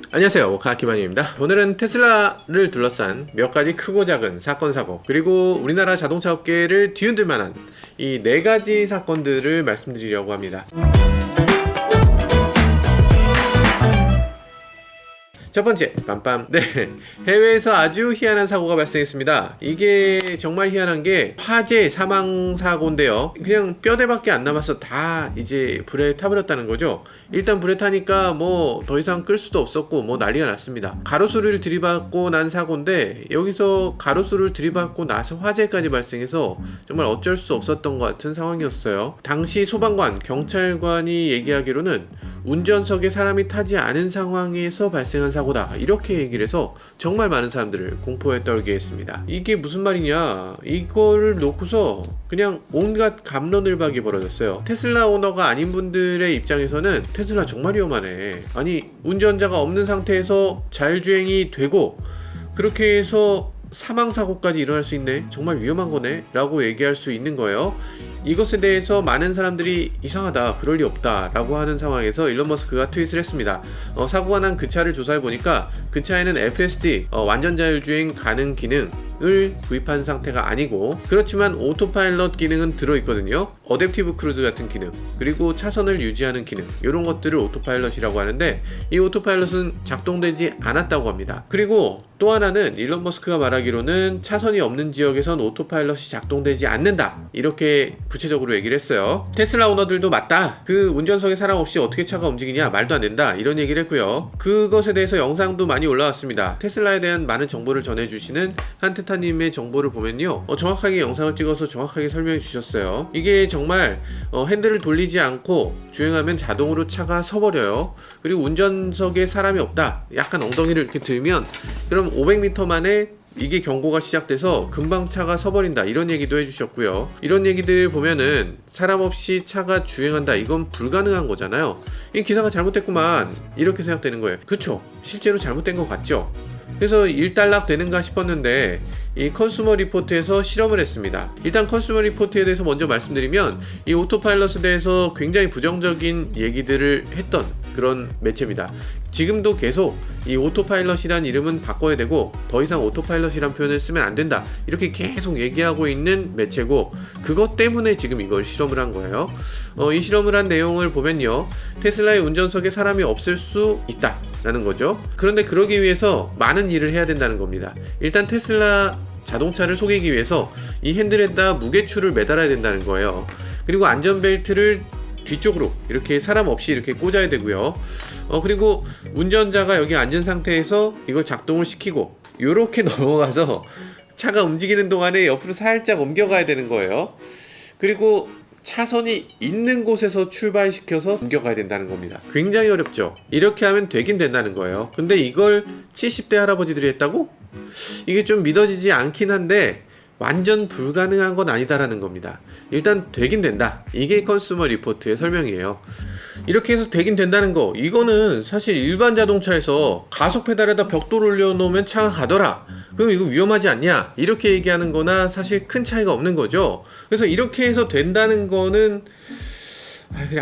안녕하세요, 오카키마니입니다. 오늘은 테슬라를 둘러싼 몇 가지 크고 작은 사건 사고, 그리고 우리나라 자동차 업계를 뒤흔들 만한 이 네 가지 사건들을 말씀드리려고 합니다. 첫 번째, 빰빰. 네, 해외에서 아주 희한한 사고가 발생했습니다. 이게 정말 희한한 게 화재 사망 사고인데요. 그냥 뼈대밖에 안 남아서 다 이제 불에 타버렸다는 거죠. 일단 불에 타니까 뭐 더 이상 끌 수도 없었고 뭐 난리가 났습니다. 가로수를 들이받고 난 사고인데, 여기서 가로수를 들이받고 나서 화재까지 발생해서 정말 어쩔 수 없었던 것 같은 상황이었어요. 당시 소방관, 경찰관이 얘기하기로는 운전석에 사람이 타지 않은 상황에서 발생한 사고다, 이렇게 얘기를 해서 정말 많은 사람들을 공포에 떨게 했습니다. 이게 무슨 말이냐, 이거를 놓고서 그냥 온갖 갑론을박이 벌어졌어요. 테슬라 오너가 아닌 분들의 입장에서는 테슬라 정말 위험하네, 아니 운전자가 없는 상태에서 자율주행이 되고 그렇게 해서 사망사고까지 일어날 수 있네, 정말 위험한 거네 라고 얘기할 수 있는 거예요. 이것에 대해서 많은 사람들이 이상하다, 그럴 리 없다 라고 하는 상황에서 일론 머스크가 트윗을 했습니다. 사고가 난 그 차를 조사해 보니까 그 차에는 FSD 완전 자율주행 가능 기능을 구입한 상태가 아니고, 그렇지만 오토파일럿 기능은 들어있거든요. 어댑티브 크루즈 같은 기능, 그리고 차선을 유지하는 기능, 이런 것들을 오토파일럿이라고 하는데, 이 오토파일럿은 작동되지 않았다고 합니다. 그리고 또 하나는 일론 머스크가 말하기로는 차선이 없는 지역에선 오토파일럿이 작동되지 않는다, 이렇게 구체적으로 얘기를 했어요. 테슬라 오너들도 맞다, 그 운전석에 사람 없이 어떻게 차가 움직이냐, 말도 안 된다, 이런 얘기를 했고요. 그것에 대해서 영상도 많이 올라왔습니다. 테슬라에 대한 많은 정보를 전해주시는 한테타님의 정보를 보면요, 정확하게 영상을 찍어서 정확하게 설명해 주셨어요. 이게 정말 핸들을 돌리지 않고 주행하면 자동으로 차가 서버려요. 그리고 운전석에 사람이 없다, 약간 엉덩이를 이렇게 들면 그럼 500m 만에 이게 경고가 시작돼서 금방 차가 서버린다, 이런 얘기도 해주셨고요. 이런 얘기들 보면은 사람 없이 차가 주행한다, 이건 불가능한 거잖아요. 이 기사가 잘못됐구만, 이렇게 생각되는 거예요. 그쵸? 실제로 잘못된 것 같죠? 그래서 일단락 되는가 싶었는데 이 컨슈머 리포트에서 실험을 했습니다. 일단 컨슈머 리포트에 대해서 먼저 말씀드리면, 이 오토파일럿에 대해서 굉장히 부정적인 얘기들을 했던 그런 매체입니다. 지금도 계속 이 오토파일럿이란 이름은 바꿔야 되고 더 이상 오토파일럿이란 표현을 쓰면 안 된다, 이렇게 계속 얘기하고 있는 매체고, 그것 때문에 지금 이걸 실험을 한 거예요. 이 실험을 한 내용을 보면요, 테슬라의 운전석에 사람이 없을 수 있다 라는 거죠. 그런데 그러기 위해서 많은 일을 해야 된다는 겁니다. 일단 테슬라 자동차를 속이기 위해서 이 핸들에다 무게추를 매달아야 된다는 거예요. 그리고 안전벨트를 뒤쪽으로 이렇게 사람 없이 이렇게 꽂아야 되고요. 그리고 운전자가 여기 앉은 상태에서 이걸 작동을 시키고 요렇게 넘어가서 차가 움직이는 동안에 옆으로 살짝 옮겨가야 되는 거예요. 그리고 차선이 있는 곳에서 출발시켜서 옮겨가야 된다는 겁니다. 굉장히 어렵죠? 이렇게 하면 되긴 된다는 거예요. 근데 이걸 70대 할아버지들이 했다고? 이게 좀 믿어지지 않긴 한데 완전 불가능한 건 아니다라는 겁니다. 일단 되긴 된다, 이게 컨슈머 리포트의 설명이에요. 이렇게 해서 되긴 된다는 거, 이거는 사실 일반 자동차에서 가속 페달에다 벽돌 올려놓으면 차가 가더라, 그럼 이거 위험하지 않냐, 이렇게 얘기하는 거나 사실 큰 차이가 없는 거죠. 그래서 이렇게 해서 된다는 거는 그래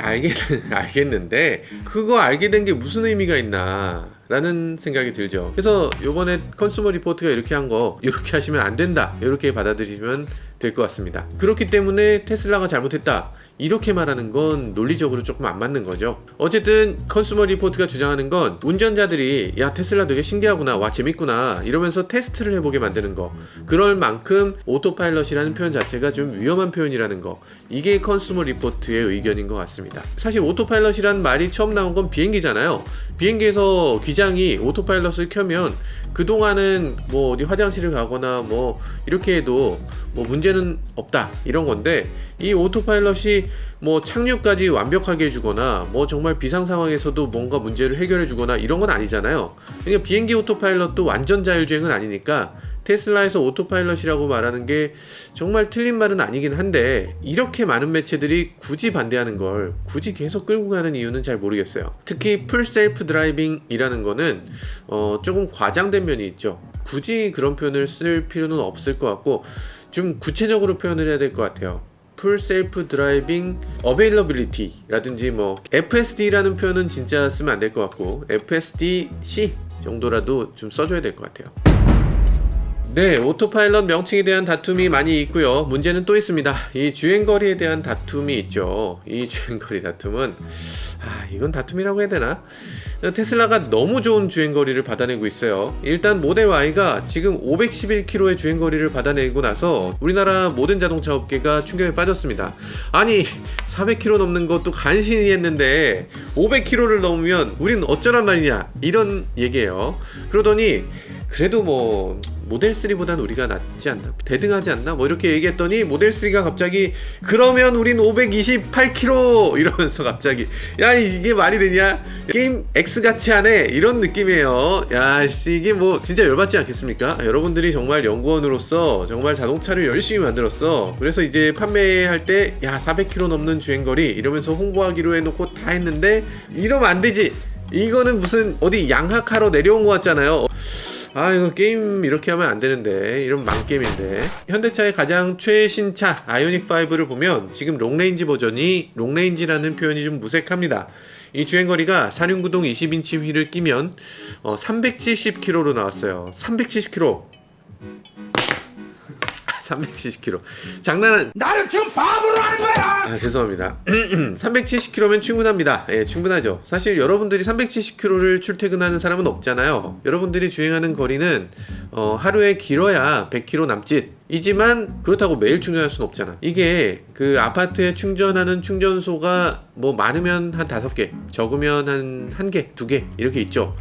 알겠는데 그거 알게 된 게 무슨 의미가 있나 라는 생각이 들죠. 그래서 요번에 컨슈머 리포트가 이렇게 한 거, 이렇게 하시면 안 된다, 이렇게 받아들이시면 될 것 같습니다. 그렇기 때문에 테슬라가 잘못했다, 이렇게 말하는 건 논리적으로 조금 안 맞는 거죠. 어쨌든 컨슈머 리포트가 주장하는 건 운전자들이 야 테슬라 되게 신기하구나, 와 재밌구나 이러면서 테스트를 해보게 만드는 거, 그럴 만큼 오토파일럿이라는 표현 자체가 좀 위험한 표현이라는 거, 이게 컨슈머 리포트의 의견인 것 같습니다. 사실 오토파일럿이란 말이 처음 나온 건 비행기잖아요. 비행기에서 기장이 오토파일럿을 켜면 그동안은 뭐 어디 화장실을 가거나 뭐 이렇게 해도 뭐 문제는 없다, 이런 건데, 이 오토파일럿이 뭐 착륙까지 완벽하게 해주거나 뭐 정말 비상 상황에서도 뭔가 문제를 해결해 주거나 이런 건 아니잖아요. 그러니까 비행기 오토파일럿도 완전 자율주행은 아니니까 테슬라에서 오토파일럿이라고 말하는 게 정말 틀린 말은 아니긴 한데, 이렇게 많은 매체들이 굳이 반대하는 걸 굳이 계속 끌고 가는 이유는 잘 모르겠어요. 특히 풀 셀프 드라이빙이라는 거는 조금 과장된 면이 있죠. 굳이 그런 표현을 쓸 필요는 없을 것 같고 좀 구체적으로 표현을 해야 될 것 같아요. 풀 셀프 드라이빙 어베일러빌리티라든지 뭐 FSD라는 표현은 진짜 쓰면 안 될 것 같고 FSD-C 정도라도 좀 써줘야 될 것 같아요. 네, 오토파일럿 명칭에 대한 다툼이 많이 있고요. 문제는 또 있습니다. 이 주행거리에 대한 다툼이 있죠. 이 주행거리 다툼은 이건 다툼이라고 해야 되나? 테슬라가 너무 좋은 주행거리를 받아내고 있어요. 일단 모델 Y가 지금 511km의 주행거리를 받아내고 나서 우리나라 모든 자동차 업계가 충격에 빠졌습니다. 아니 400km 넘는 것도 간신히 했는데 500km를 넘으면 우린 어쩌란 말이냐, 이런 얘기예요. 그러더니 그래도 뭐 모델3보단 우리가 낫지 않나, 대등하지 않나, 뭐 이렇게 얘기했더니 모델3가 갑자기 그러면 우린 528km 이러면서 갑자기 야 이게 말이 되냐, 게임 X같이 하네, 이런 느낌이에요. 야 이게 뭐 진짜 열받지 않겠습니까? 여러분들이 정말 연구원으로서 정말 자동차를 열심히 만들었어. 그래서 이제 판매할 때 야 400km 넘는 주행거리 이러면서 홍보하기로 해놓고 다 했는데 이러면 안 되지. 이거는 무슨 어디 양학하러 내려온 것 같잖아요. 이거 게임 이렇게 하면 안 되는데, 이런 망게임인데. 현대차의 가장 최신 차 아이오닉5를 보면 지금 롱레인지 버전이, 롱레인지라는 표현이 좀 무색합니다. 이 주행거리가 사륜구동 20인치 휠을 끼면 370km로 나왔어요. 370km. 370km. 장난은 나를 지금 바보로 하는 거야! 죄송합니다. 370km면 충분합니다. 예, 충분하죠. 사실 여러분들이 370km를 출퇴근하는 사람은 없잖아요. 여러분들이 주행하는 거리는 하루에 길어야 100km 남짓 이지만 그렇다고 매일 충전할 수는 없잖아. 이게 그 아파트에 충전하는 충전소가 뭐 많으면 한 5개, 적으면 한 1개, 2개 이렇게 있죠.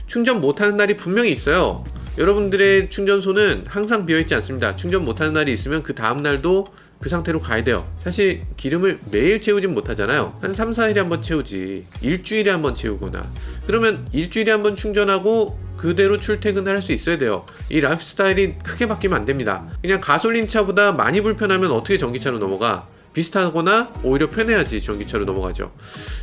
충전 못하는 날이 분명히 있어요. 여러분들의 충전소는 항상 비어있지 않습니다. 충전 못하는 날이 있으면 그 다음날도 그 상태로 가야 돼요. 사실 기름을 매일 채우진 못하잖아요. 한 3, 4일에 한번 채우지, 일주일에 한번 채우거나, 그러면 일주일에 한번 충전하고 그대로 출퇴근을 할 수 있어야 돼요. 이 라이프 스타일이 크게 바뀌면 안 됩니다. 그냥 가솔린 차보다 많이 불편하면 어떻게 전기차로 넘어가? 비슷하거나 오히려 편해야지 전기차로 넘어가죠.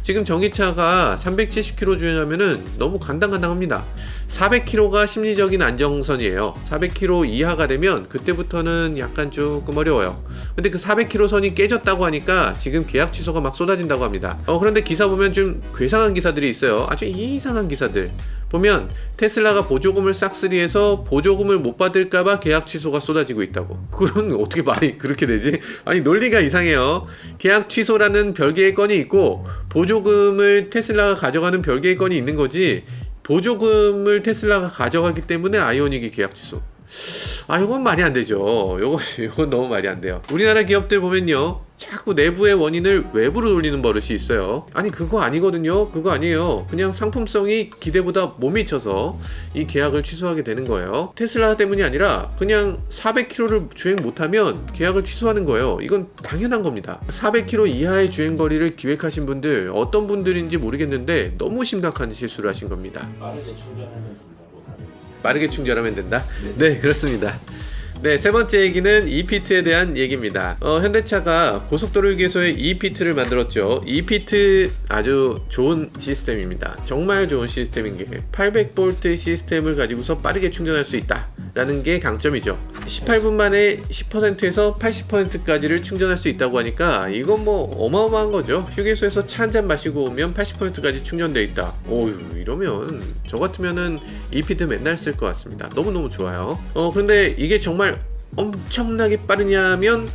지금 전기차가 370km 주행하면은 너무 간당간당합니다. 400km가 심리적인 안정선이에요. 400km 이하가 되면 그때부터는 약간 조금 어려워요. 근데 그 400km 선이 깨졌다고 하니까 지금 계약 취소가 막 쏟아진다고 합니다. 그런데 기사 보면 좀 괴상한 기사들이 있어요. 아주 이상한 기사들 보면 테슬라가 보조금을 싹쓸이해서 보조금을 못 받을까봐 계약 취소가 쏟아지고 있다고. 그건 어떻게 말이 그렇게 되지? 아니 논리가 이상해요. 계약 취소라는 별개의 건이 있고 보조금을 테슬라가 가져가는 별개의 건이 있는 거지, 보조금을 테슬라가 가져가기 때문에 아이오닉이 계약 취소. 이건 말이 안 되죠. 이건 너무 말이 안 돼요. 우리나라 기업들 보면요, 자꾸 내부의 원인을 외부로 돌리는 버릇이 있어요. 아니 그거 아니거든요. 그거 아니에요. 그냥 상품성이 기대보다 못 미쳐서 이 계약을 취소하게 되는 거예요. 테슬라 때문이 아니라 그냥 400km를 주행 못하면 계약을 취소하는 거예요. 이건 당연한 겁니다. 400km 이하의 주행거리를 기획하신 분들 어떤 분들인지 모르겠는데 너무 심각한 실수를 하신 겁니다. 빠르게 충전하면 된다? 네, 그렇습니다. 네, 세 번째 얘기는 ePIT에 대한 얘기입니다. 현대차가 고속도로 휴게소에 ePIT를 만들었죠. ePIT 아주 좋은 시스템입니다. 정말 좋은 시스템인 게 800V 시스템을 가지고서 빠르게 충전할 수 있다 라는 게 강점이죠. 18분 만에 10%에서 80%까지를 충전할 수 있다고 하니까 이건 뭐 어마어마한 거죠. 휴게소에서 차 한잔 마시고 오면 80%까지 충전되어 있다. 이러면 저 같으면은 ePIT 맨날 쓸 것 같습니다. 너무너무 좋아요. 그런데 이게 정말 엄청나게 빠르냐면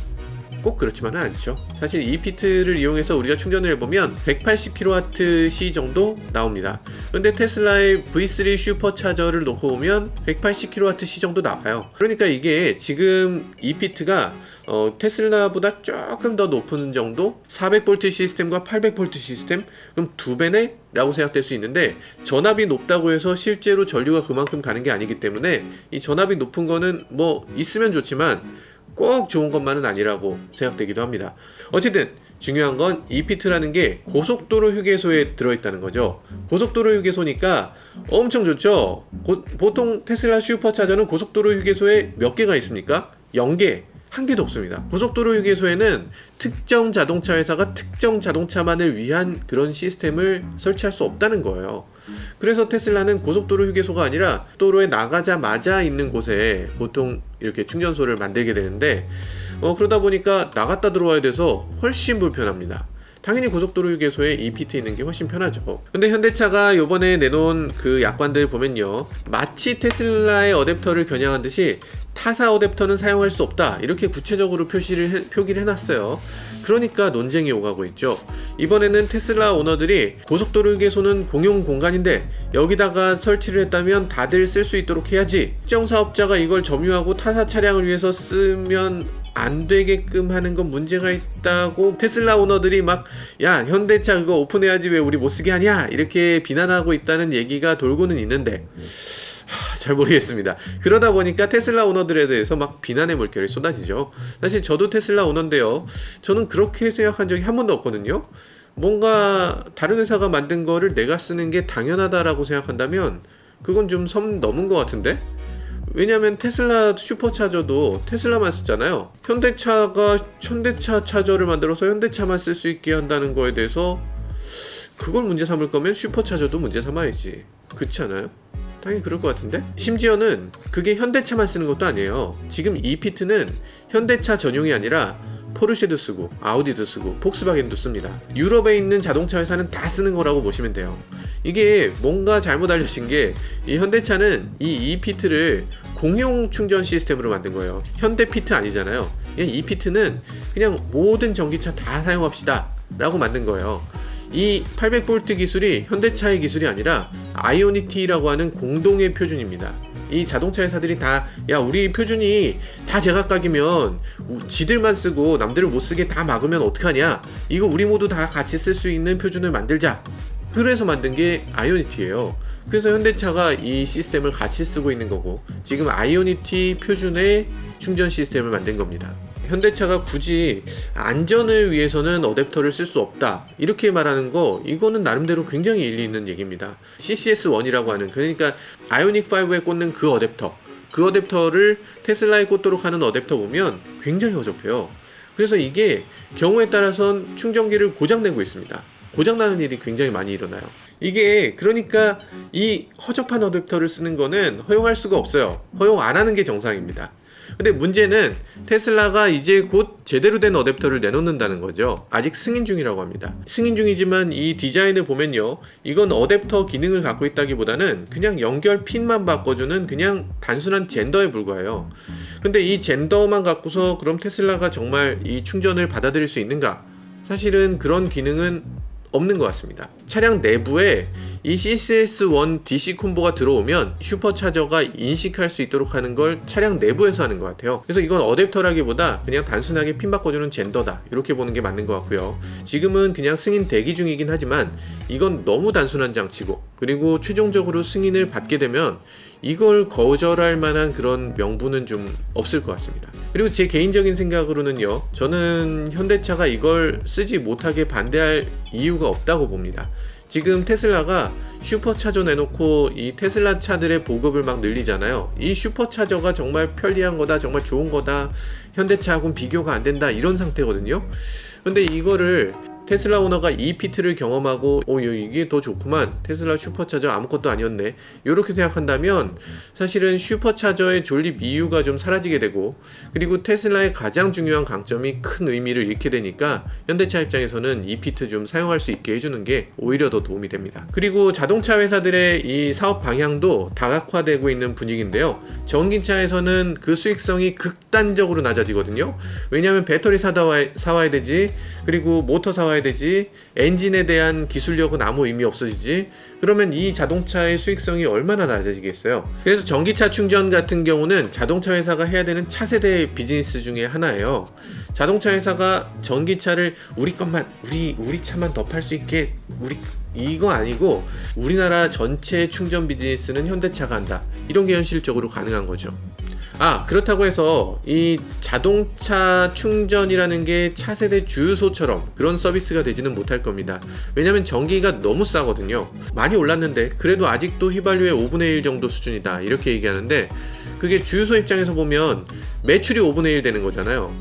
꼭 그렇지만은 않죠. 사실 ePIT를 이용해서 우리가 충전을 해보면 180kWh 정도 나옵니다. 근데 테슬라의 V3 슈퍼차저를 놓고 보면 180kWh 정도 나와요. 그러니까 이게 지금 ePIT가 테슬라보다 조금 더 높은 정도, 400V 시스템과 800V 시스템, 그럼 2배네? 라고 생각될 수 있는데, 전압이 높다고 해서 실제로 전류가 그만큼 가는 게 아니기 때문에 이 전압이 높은 거는 뭐 있으면 좋지만 꼭 좋은 것만은 아니라고 생각되기도 합니다. 어쨌든 중요한 건 ePIT라는 게 고속도로 휴게소에 들어있다는 거죠. 고속도로 휴게소니까 엄청 좋죠. 보통 테슬라 슈퍼차저는 고속도로 휴게소에 몇 개가 있습니까? 0개, 한 개도 없습니다. 고속도로 휴게소에는 특정 자동차 회사가 특정 자동차만을 위한 그런 시스템을 설치할 수 없다는 거예요. 그래서 테슬라는 고속도로 휴게소가 아니라 도로에 나가자마자 있는 곳에 보통 이렇게 충전소를 만들게 되는데 그러다 보니까 나갔다 들어와야 돼서 훨씬 불편합니다. 당연히 고속도로 휴게소에 ePit 있는 게 훨씬 편하죠. 근데 현대차가 요번에 내놓은 그 약관들 보면요, 마치 테슬라의 어댑터를 겨냥한 듯이 타사 어댑터는 사용할 수 없다 이렇게 구체적으로 표기를 해놨어요. 그러니까 논쟁이 오가고 있죠. 이번에는 테슬라 오너들이 고속도로 휴게소는 공용 공간인데 여기다가 설치를 했다면 다들 쓸 수 있도록 해야지, 특정 사업자가 이걸 점유하고 타사 차량을 위해서 쓰면 안 되게끔 하는 건 문제가 있다고 테슬라 오너들이 막, 야, 현대차 그거 오픈해야지 왜 우리 못 쓰게 하냐 이렇게 비난하고 있다는 얘기가 돌고는 있는데 잘 모르겠습니다. 그러다 보니까 테슬라 오너들에 대해서 막 비난의 물결이 쏟아지죠. 사실 저도 테슬라 오너인데요, 저는 그렇게 생각한 적이 한 번도 없거든요. 뭔가 다른 회사가 만든 거를 내가 쓰는 게 당연하다라고 생각한다면 그건 좀 선 넘은 것 같은데? 왜냐면 테슬라 슈퍼차저도 테슬라만 쓰잖아요. 현대차 차저를 만들어서 현대차만 쓸 수 있게 한다는 거에 대해서 그걸 문제 삼을 거면 슈퍼차저도 문제 삼아야지. 그렇지 않아요? 당연히 그럴 것 같은데? 심지어는 그게 현대차만 쓰는 것도 아니에요. 지금 ePit는 현대차 전용이 아니라 포르쉐도 쓰고 아우디도 쓰고 폭스바겐도 씁니다. 유럽에 있는 자동차 회사는 다 쓰는 거라고 보시면 돼요. 이게 뭔가 잘못 알려진 게, 이 현대차는 이 ePit를 공용 충전 시스템으로 만든 거예요. 현대피트 아니잖아요. 이 ePit는 그냥 모든 전기차 다 사용합시다 라고 만든 거예요. 이 800V 기술이 현대차의 기술이 아니라 아이오니티라고 하는 공동의 표준입니다. 이 자동차 회사들이 다, 야, 우리 표준이 다 제각각이면 지들만 쓰고 남들은 못 쓰게 다 막으면 어떡하냐, 이거 우리 모두 다 같이 쓸 수 있는 표준을 만들자. 그래서 만든 게 아이오니티예요. 그래서 현대차가 이 시스템을 같이 쓰고 있는 거고, 지금 아이오니티 표준의 충전 시스템을 만든 겁니다. 현대차가 굳이 안전을 위해서는 어댑터를 쓸 수 없다 이렇게 말하는 거, 이거는 나름대로 굉장히 일리 있는 얘기입니다. CCS1이라고 하는, 그러니까 아이오닉5에 꽂는 그 어댑터를 테슬라에 꽂도록 하는 어댑터 보면 굉장히 허접해요. 그래서 이게 경우에 따라선 충전기를 고장내고 있습니다. 고장나는 일이 굉장히 많이 일어나요. 이게 그러니까 이 허접한 어댑터를 쓰는 거는 허용할 수가 없어요. 허용 안 하는 게 정상입니다. 근데 문제는 테슬라가 이제 곧 제대로 된 어댑터를 내놓는다는 거죠. 아직 승인 중이라고 합니다. 승인 중이지만 이 디자인을 보면요, 이건 어댑터 기능을 갖고 있다기보다는 그냥 연결 핀만 바꿔주는 그냥 단순한 젠더에 불과해요. 근데 이 젠더만 갖고서 그럼 테슬라가 정말 이 충전을 받아들일 수 있는가? 사실은 그런 기능은 없는 것 같습니다. 차량 내부에 이 CCS1 DC 콤보가 들어오면 슈퍼차저가 인식할 수 있도록 하는 걸 차량 내부에서 하는 것 같아요. 그래서 이건 어댑터라기보다 그냥 단순하게 핀 바꿔주는 젠더다 이렇게 보는 게 맞는 것 같고요. 지금은 그냥 승인 대기 중이긴 하지만 이건 너무 단순한 장치고, 그리고 최종적으로 승인을 받게 되면 이걸 거절할 만한 그런 명분은 좀 없을 것 같습니다. 그리고 제 개인적인 생각으로는요, 저는 현대차가 이걸 쓰지 못하게 반대할 이유가 없다고 봅니다. 지금 테슬라가 슈퍼차저 내놓고 이 테슬라 차들의 보급을 막 늘리잖아요. 이 슈퍼차저가 정말 편리한 거다, 정말 좋은 거다, 현대차하고는 비교가 안 된다 이런 상태거든요. 근데 이거를 테슬라 오너가 ePit를 경험하고 이게 더 좋구만, 테슬라 슈퍼차저 아무것도 아니었네 이렇게 생각한다면 사실은 슈퍼차저의 존립 이유가 좀 사라지게 되고, 그리고 테슬라의 가장 중요한 강점이 큰 의미를 잃게 되니까 현대차 입장에서는 ePit 좀 사용할 수 있게 해주는 게 오히려 더 도움이 됩니다. 그리고 자동차 회사들의 이 사업 방향도 다각화되고 있는 분위기인데요, 전기차에서는 그 수익성이 극단적으로 낮아지거든요. 왜냐하면 배터리 사와야 되지, 그리고 모터 사와야 되지, 엔진에 대한 기술력은 아무 의미 없어지지. 그러면 이 자동차의 수익성이 얼마나 낮아지겠어요. 그래서 전기차 충전 같은 경우는 자동차 회사가 해야 되는 차세대 비즈니스 중에 하나예요. 자동차 회사가 전기차를 우리 것만, 우리 차만 더 팔 수 있게, 이거 아니고 우리나라 전체 충전 비즈니스는 현대차가 한다, 이런 게 현실적으로 가능한 거죠. 그렇다고 해서 이 자동차 충전이라는 게 차세대 주유소처럼 그런 서비스가 되지는 못할 겁니다. 왜냐면 전기가 너무 싸거든요. 많이 올랐는데 그래도 아직도 휘발유의 5분의 1 정도 수준이다 이렇게 얘기하는데, 그게 주유소 입장에서 보면 매출이 5분의 1 되는 거잖아요.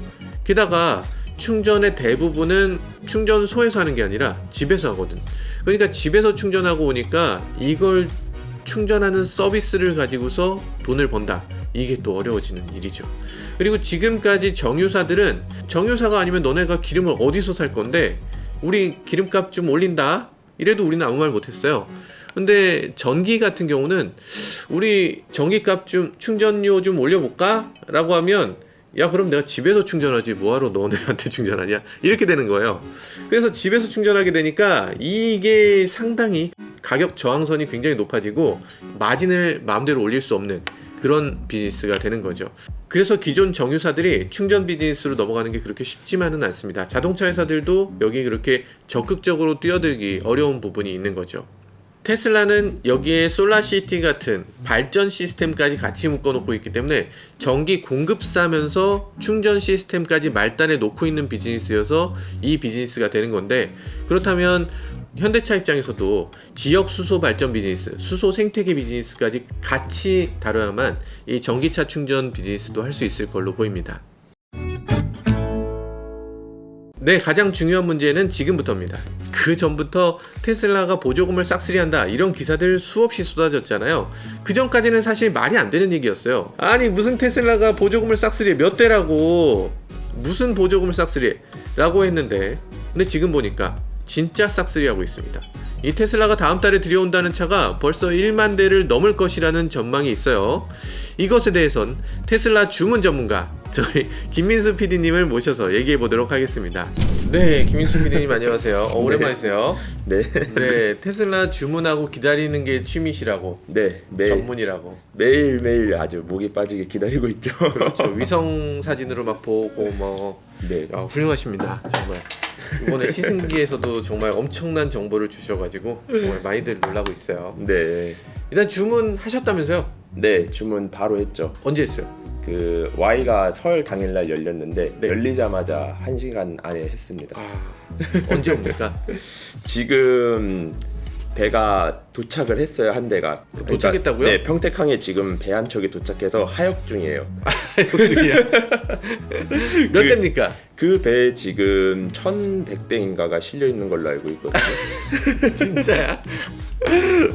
게다가 충전의 대부분은 충전소에서 하는 게 아니라 집에서 하거든. 그러니까 집에서 충전하고 오니까 이걸 충전하는 서비스를 가지고서 돈을 번다. 이게 또 어려워지는 일이죠. 그리고 지금까지 정유사들은 정유사가 아니면 너네가 기름을 어디서 살 건데 우리 기름값 좀 올린다. 이래도 우리는 아무 말 못했어요. 근데 전기 같은 경우는 우리 전기값 좀 충전료 좀 올려볼까? 라고 하면 야 그럼 내가 집에서 충전하지 뭐하러 너네한테 충전하냐? 이렇게 되는 거예요. 그래서 집에서 충전하게 되니까 이게 상당히 가격 저항선이 굉장히 높아지고 마진을 마음대로 올릴 수 없는 그런 비즈니스가 되는 거죠. 그래서 기존 정유사들이 충전 비즈니스로 넘어가는 게 그렇게 쉽지만은 않습니다. 자동차 회사들도 여기 그렇게 적극적으로 뛰어들기 어려운 부분이 있는 거죠. 테슬라는 여기에 솔라시티 같은 발전 시스템까지 같이 묶어놓고 있기 때문에 전기 공급사면서 충전 시스템까지 말단에 놓고 있는 비즈니스여서 이 비즈니스가 되는 건데, 그렇다면 현대차 입장에서도 지역 수소 발전 비즈니스, 수소 생태계 비즈니스까지 같이 다뤄야만 이 전기차 충전 비즈니스도 할 수 있을 걸로 보입니다. 네, 가장 중요한 문제는 지금부터입니다. 그 전부터 테슬라가 보조금을 싹쓸이한다 이런 기사들 수없이 쏟아졌잖아요. 그 전까지는 사실 말이 안 되는 얘기였어요. 아니 무슨 테슬라가 보조금을 싹쓸이해, 몇 대라고, 무슨 보조금을 싹쓸이해 라고 했는데, 근데 지금 보니까 진짜 싹쓸이하고 있습니다. 이 테슬라가 다음 달에 들여온다는 차가 벌써 1만 대를 넘을 것이라는 전망이 있어요. 이것에 대해선 테슬라 주문 전문가 저희 김민수 PD님을 모셔서 얘기해 보도록 하겠습니다. 네, 김민수 PD님 안녕하세요. 오랜만이세요. 네. 네, 테슬라 주문하고 기다리는 게 취미시라고. 네, 전문이라고. 매일매일 아주 목이 빠지게 기다리고 있죠. 그렇죠. 위성 사진으로 막 보고 뭐. 네. 훌륭하십니다. 정말. 이번에 시승기에서도 정말 엄청난 정보를 주셔가지고 정말 많이들 놀라고 있어요. 네. 일단 주문하셨다면서요? 네, 주문 바로 했죠. 언제 했어요? 그 Y가 설 당일날 열렸는데 네. 열리자마자 1시간 안에 했습니다. 언제 옵니까? 지금 배가 도착을 했어요, 한 대가. 도착했다고요? 네, 평택항에 지금 배 한 척이 도착해서 하역 중이에요. 중이야. 몇 대입니까? 그 배에 지금 1,100대인가가 실려 있는 걸로 알고 있거든요. 진짜야?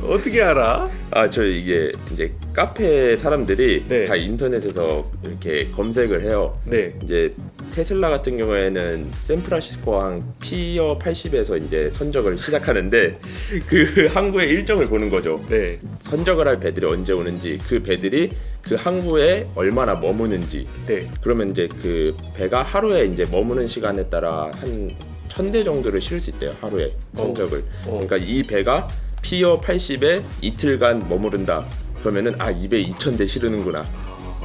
어떻게 알아? 아, 저 이게 이제 카페 사람들이 네. 다 인터넷에서 이렇게 검색을 해요. 네. 이제 테슬라 같은 경우에는 샌프란시스코항 피어 80에서 이제 선적을 시작하는데 그 항구의 일정을 보는 거죠. 네. 선적을 할 배들이 언제 오는지, 그 배들이 그 항구에 얼마나 머무는지. 네. 그러면 이제 그 배가 하루에 이제 머무는 시간에 따라 한 1,000대 정도를 실을 수 있대요, 하루에 선적을. 그러니까 이 배가 피어 80에 이틀간 머무른다. 그러면은 이 배 2,000대 실으는구나.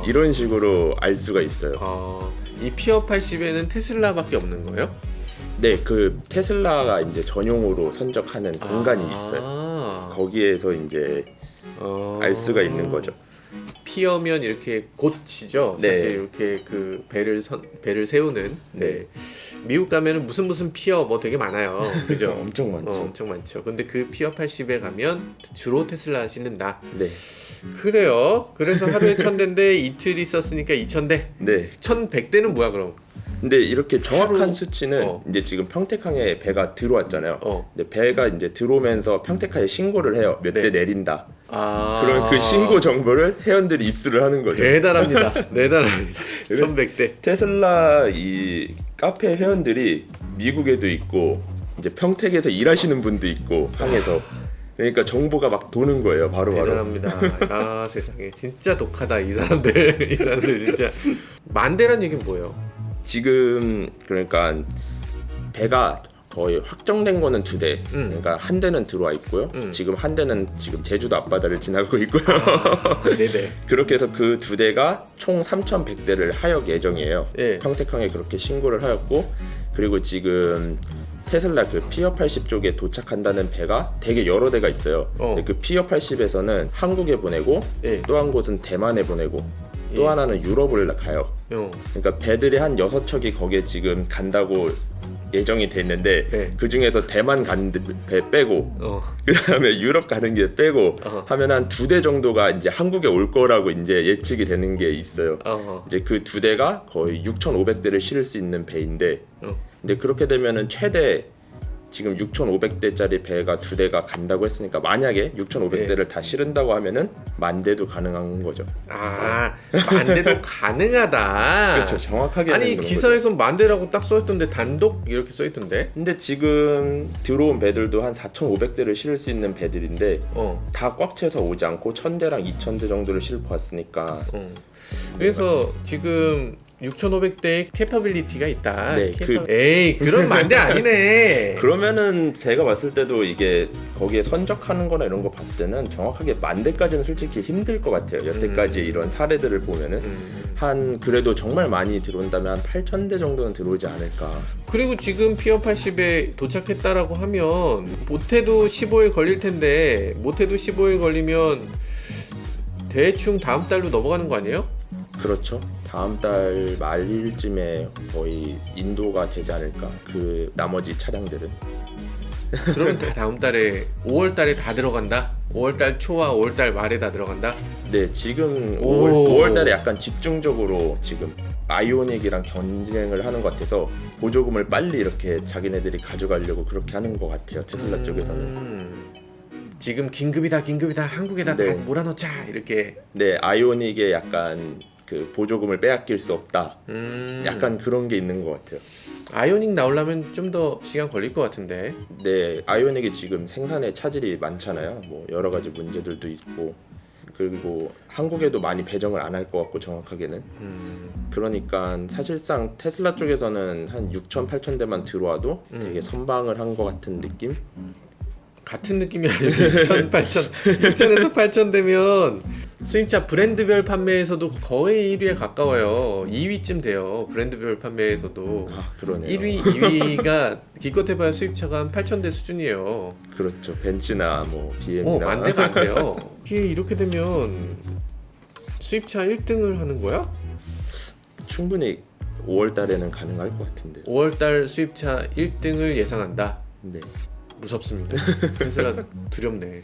이런 식으로 알 수가 있어요. 이 피어 80에는 테슬라밖에 없는 거예요? 네, 그 테슬라가 이제 전용으로 선적하는 공간이 있어요. 거기에서 이제 알 수가 있는 거죠. 피어면 이렇게 곧이죠. 네. 사실 이렇게 그 배를 세우는. 네. 미국 가면은 무슨 피어 뭐 되게 많아요. 그죠? 엄청 많죠. 엄청 많죠. 근데 그 피어 80에 가면 주로 테슬라 싣는다. 네. 그래요. 그래서 하루에 1,000대인데 이틀 있었으니까 2,000대. 네. 1,100대는 뭐야 그럼? 근데 이렇게 정확한 하루- 수치는 이제 지금 평택항에 배가 들어왔잖아요. 어. 근데 배가 이제 들어오면서 평택항에 신고를 해요. 몇 대 내린다. 그러면 그 신고 정보를 회원들이 입수를 하는 거죠. 대단합니다. 대단합니다. 1,100대. 테슬라 이 카페 회원들이 미국에도 있고 이제 평택에서 일하시는 분도 있고 항에서, 그러니까 정보가 막 도는 거예요, 바로바로. 대단합니다. 세상에 진짜 독하다 이 사람들. 이 사람들 진짜. 만대란 얘기는 뭐예요? 지금 그러니까 배가 거의 확정된 거는 2대. 그러니까 한 대는 들어와 있고요. 지금 한 대는 지금 제주도 앞바다를 지나가고 있고요. 네네. 그렇게 해서 그 2대가 총 3,100대를 하역 예정이에요. 예. 평택항에 그렇게 신고를 하였고, 그리고 지금 테슬라 그 피어 80 쪽에 도착한다는 배가 되게 여러 대가 있어요. 근데 그 피어 80에서는 한국에 보내고, 예. 또 한 곳은 대만에 보내고, 또 예. 하나는 유럽을 가요. 그러니까 배들이 한 6척이 거기에 지금 간다고 예정이 됐는데, 네. 그 중에서 대만 가는 배 빼고, 그 다음에 유럽 가는 게 빼고 하면 한 2대 정도가 이제 한국에 올 거라고 이제 예측이 되는 게 있어요. 이제 그 2대가 거의 6,500대를 실을 수 있는 배인데, 근데 그렇게 되면은 최대 지금 6,500대짜리 배가 2대가 간다고 했으니까 만약에 6,500대를 다 실은다고 하면은 10,000대도 가능한 거죠. 아, 10,000대도 가능하다. 그렇죠. 정확하게 아니 하는 그런 기사에서 10,000대라고 딱 써있던데 단독 이렇게 써있던데. 근데 지금 들어온 배들도 한 4,500대를 실을 수 있는 배들인데 다 꽉 채서 오지 않고 1,000대랑 2,000대 정도를 싣고 왔으니까 그래서 지금 6,500대의 캐파빌리티가 있다. 네, 에이 그런 만대 아니네. 그러면은 제가 봤을 때도 이게 거기에 선적하는 거나 이런 거 봤을 때는 정확하게 10,000대까지는 솔직히 힘들 것 같아요. 여태까지 이런 사례들을 보면은 한 그래도 정말 많이 들어온다면 한 8,000대 정도는 들어오지 않을까. 그리고 지금 피어 80에 도착했다라고 하면 못해도 15일 걸릴 텐데 못해도 15일 걸리면 대충 다음 달로 넘어가는 거 아니에요? 그렇죠. 다음 달 말일쯤에 거의 인도가 되지 않을까. 그 나머지 차량들은. 그러면 다 다음 달에 5월 달에 다 들어간다? 5월 달 초와 5월 달 말에 다 들어간다? 네, 지금 오. 5월 달에 약간 집중적으로 지금 아이오닉이랑 경쟁을 하는 것 같아서 보조금을 빨리 이렇게 자기네들이 가져가려고 그렇게 하는 것 같아요. 테슬라 쪽에서는. 지금 긴급이다 한국에다 네. 다 몰아넣자 이렇게. 네, 아이오닉에 약간 그 보조금을 빼앗길 수 없다. 약간 그런 게 있는 것 같아요. 아이오닉 나오려면 좀 더 시간 걸릴 것 같은데. 네, 아이오닉이 지금 생산에 차질이 많잖아요. 뭐 여러 가지 문제들도 있고 그리고 한국에도 많이 배정을 안 할 것 같고 정확하게는. 그러니까 사실상 테슬라 쪽에서는 한 6,000, 8,000대만 들어와도 되게 선방을 한 것 같은 느낌? 같은 느낌이 아니고 6,000, 8,000, 6,000에서 8,000 되면 수입차 브랜드별 판매에서도 거의 1위에 가까워요. 2위쯤 돼요. 브랜드별 판매에서도. 아, 그러네요. 1위, 2위가 기껏해봐야 수입차가 한 8,000대 수준이에요. 그렇죠. 벤츠나 뭐 BM이나 만대가 안 돼요. 이게 이렇게 되면 수입차 1등을 하는 거야? 충분히 5월 달에는 가능할 것 같은데. 5월달 수입차 1등을 예상한다. 네. 무섭습니다. 테슬라 두렵네.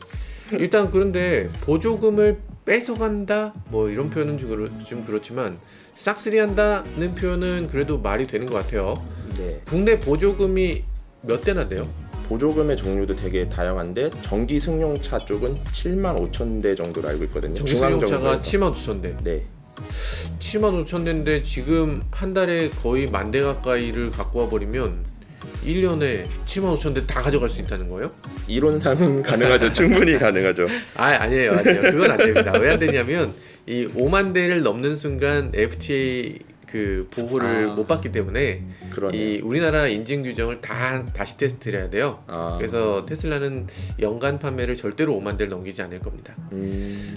일단 그런데 보조금을 뺏어간다 뭐 이런 표현은 좀 그렇지만 싹쓸이한다는 표현은 그래도 말이 되는 것 같아요. 네. 국내 보조금이 몇 대나 돼요? 보조금의 종류도 되게 다양한데 전기 승용차 쪽은 75,000대 정도로 알고 있거든요. 정수용차가 중앙정부에서. 75,000대. 네. 75,000대인데 지금 한 달에 거의 10,000대 가까이를 갖고 와 버리면 1년에 75,000대 다 가져갈 수 있다는 거예요? 이론상은 가능하죠. 충분히 가능하죠. 아니에요. 그건 안 됩니다. 왜 안 되냐면 이 5만 대를 넘는 순간 FTA 그 보호를 못 받기 때문에 그러네. 이 우리나라 인증 규정을 다시 테스트를 해야 돼요. 그래서 테슬라는 연간 판매를 절대로 5만 대를 넘기지 않을 겁니다.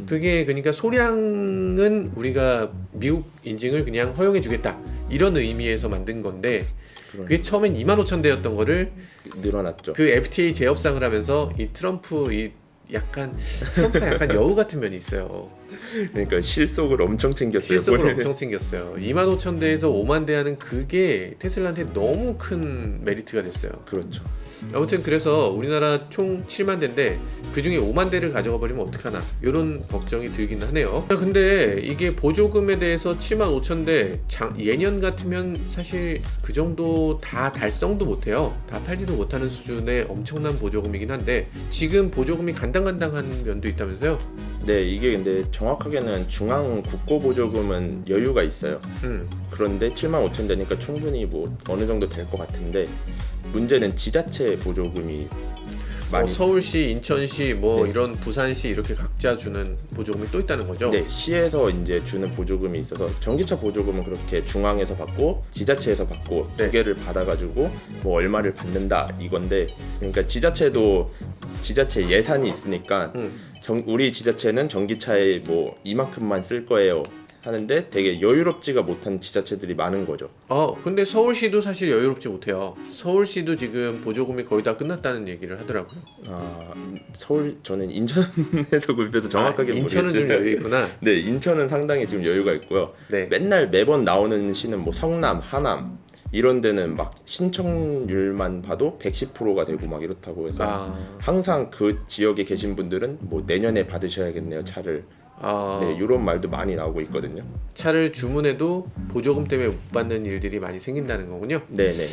그게 그러니까 소량은 우리가 미국 인증을 그냥 허용해 주겠다 이런 의미에서 만든 건데 그게 처음엔 25,000대였던 거를 늘어났죠. 그 FTA 재협상을 하면서 이 트럼프가 약간 여우 같은 면이 있어요. 그러니까 실속을 엄청 챙겼어요. 실속을 엄청 챙겼어요. 25,000대에서 5만 대 하는 그게 테슬라한테 너무 큰 메리트가 됐어요. 그렇죠. 아무튼 그래서 우리나라 총 7만 대인데 그 중에 5만 대를 가져가 버리면 어떡하나 이런 걱정이 들긴 하네요. 근데 이게 보조금에 대해서 7만 5천 대 예년 같으면 사실 그 정도 다 달성도 못해요. 다 팔지도 못하는 수준의 엄청난 보조금이긴 한데 지금 보조금이 간당간당한 면도 있다면서요? 네, 이게 근데 정확하게는 중앙 국고 보조금은 여유가 있어요. 그런데 75,000대니까 충분히 뭐 어느 정도 될 것 같은데 문제는 지자체 보조금이 많이 서울시, 인천시, 뭐 네. 이런 부산시 이렇게 각자 주는 보조금이 또 있다는 거죠? 네, 시에서 이제 주는 보조금이 있어서 전기차 보조금은 그렇게 중앙에서 받고 지자체에서 받고 네. 두 개를 받아가지고 뭐 얼마를 받는다 이건데 그러니까 지자체도 지자체 예산이 있으니까 우리 지자체는 전기차에 뭐 이만큼만 쓸 거예요 하는데 되게 여유롭지가 못한 지자체들이 많은 거죠. 근데 서울시도 사실 여유롭지 못해요. 서울시도 지금 보조금이 거의 다 끝났다는 얘기를 하더라고요. 서울 저는 인천에서 구입해서 정확하게 인천은 좀 모르겠지만 여유 있구나. 네, 인천은 상당히 지금 여유가 있고요. 네. 맨날 매번 나오는 시는 뭐 성남, 하남 이런 데는 막 신청률만 봐도 110%가 되고 막 이렇다고 해서 항상 그 지역에 계신 분들은 뭐 내년에 받으셔야겠네요 차를 네, 이런 말도 많이 나오고 있거든요. 차를 주문해도 보조금 때문에 못 받는 일들이 많이 생긴다는 거군요. 네네네.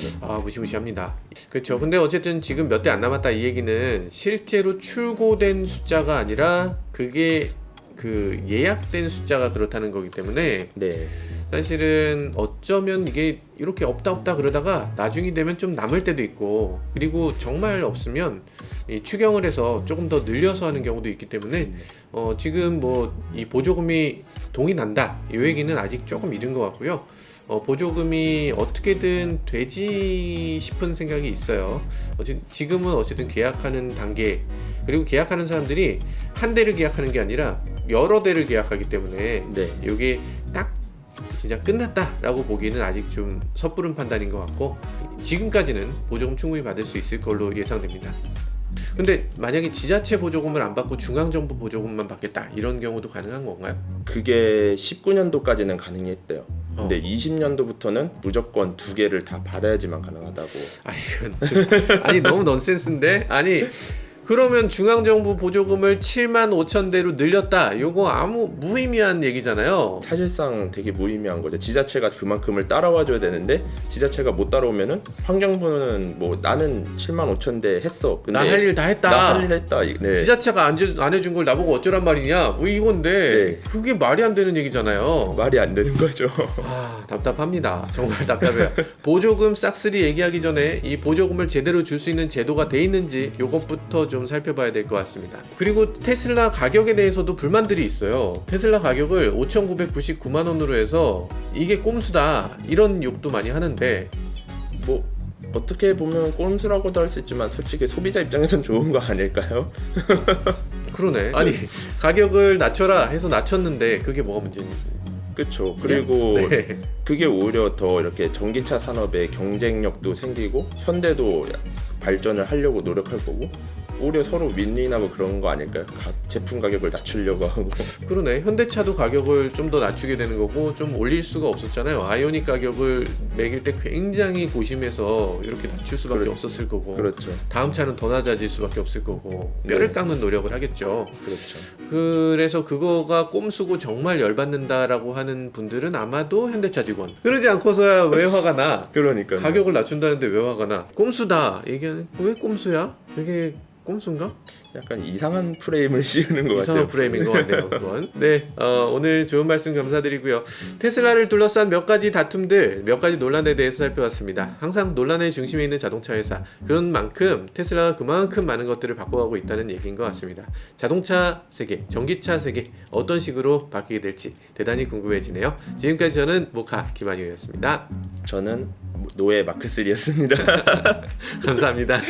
무시무시합니다. 그렇죠. 근데 어쨌든 지금 몇 대 안 남았다 이 얘기는 실제로 출고된 숫자가 아니라 그게 그 예약된 숫자가 그렇다는 거기 때문에 네. 사실은 어쩌면 이게 이렇게 없다 그러다가 나중이 되면 좀 남을 때도 있고, 그리고 정말 없으면 이 추경을 해서 조금 더 늘려서 하는 경우도 있기 때문에 지금 뭐 이 보조금이 동이 난다 이 얘기는 아직 조금 이른 것 같고요. 보조금이 어떻게든 되지 싶은 생각이 있어요. 지금은 어쨌든 계약하는 단계, 그리고 계약하는 사람들이 한 대를 계약하는 게 아니라 여러 대를 계약하기 때문에 네. 이게 딱 진짜 끝났다라고 보기에는 아직 좀 섣부른 판단인 것 같고, 지금까지는 보조금 충분히 받을 수 있을 걸로 예상됩니다. 근데 만약에 지자체 보조금을 안 받고 중앙정부 보조금만 받겠다 이런 경우도 가능한 건가요? 그게 19년도까지는 가능했대요. 근데 20년도부터는 무조건 2개를 다 받아야지만 가능하다고. 아니 너무 넌센스인데? 아니 그러면 중앙정부 보조금을 7만 5천 대로 늘렸다. 요거 아무 무의미한 얘기잖아요. 사실상 되게 무의미한 거죠. 지자체가 그만큼을 따라와줘야 되는데 지자체가 못 따라오면은 환경부는 뭐 나는 7만 5천 대 했어. 근데 나 할 일 다 했다. 나 할 일 했다. 네. 지자체가 안 해준 걸 나보고 어쩌란 말이냐. 뭐 이건데 네. 그게 말이 안 되는 얘기잖아요. 말이 안 되는 거죠. 답답합니다. 정말 답답해요. 보조금 싹쓸이 얘기하기 전에 이 보조금을 제대로 줄 수 있는 제도가 돼 있는지 요것부터 좀 살펴봐야 될 것 같습니다. 그리고 테슬라 가격에 대해서도 불만들이 있어요. 테슬라 가격을 5,999만 원으로 해서 이게 꼼수다 이런 욕도 많이 하는데, 뭐 어떻게 보면 꼼수라고도 할 수 있지만 솔직히 소비자 입장에선 좋은 거 아닐까요? 그러네. 아니 가격을 낮춰라 해서 낮췄는데 그게 뭐가 문제니? 그렇죠. 그리고 네. 그게 오히려 더 이렇게 전기차 산업의 경쟁력도 생기고 현대도 발전을 하려고 노력할 거고, 오히려 서로 윈윈하고 그런 거 아닐까요? 제품 가격을 낮추려고 하고. 그러네. 현대차도 가격을 좀 더 낮추게 되는 거고, 좀 올릴 수가 없었잖아요. 아이오닉 가격을 매길 때 굉장히 고심해서 이렇게 낮출 수밖에 없었을 거고, 그렇죠. 다음 차는 더 낮아질 수밖에 없을 거고, 뼈를 깎는 노력을 하겠죠. 그렇죠. 그래서 그거가 꼼수고 정말 열받는다라고 하는 분들은 아마도 현대차 직원. 그러지 않고서야 왜 화가 나? 그러니까요. 가격을 낮춘다는데 왜 화가 나? 꼼수다 얘기하는, 왜 꼼수야? 이게 꼼수인가? 약간 이상한 프레임을 씌우는 것 이상한 같아요. 프레임인 것 같네요. 그건. 네, 오늘 좋은 말씀 감사드리고요. 테슬라를 둘러싼 몇 가지 다툼들, 몇 가지 논란에 대해서 살펴봤습니다. 항상 논란의 중심에 있는 자동차 회사, 그런 만큼 테슬라가 그만큼 많은 것들을 바꿔가고 있다는 얘기인 것 같습니다. 자동차 세계, 전기차 세계 어떤 식으로 바뀌게 될지 대단히 궁금해지네요. 지금까지 저는 모카 김한효였습니다. 저는 노예 마크3였습니다. 감사합니다.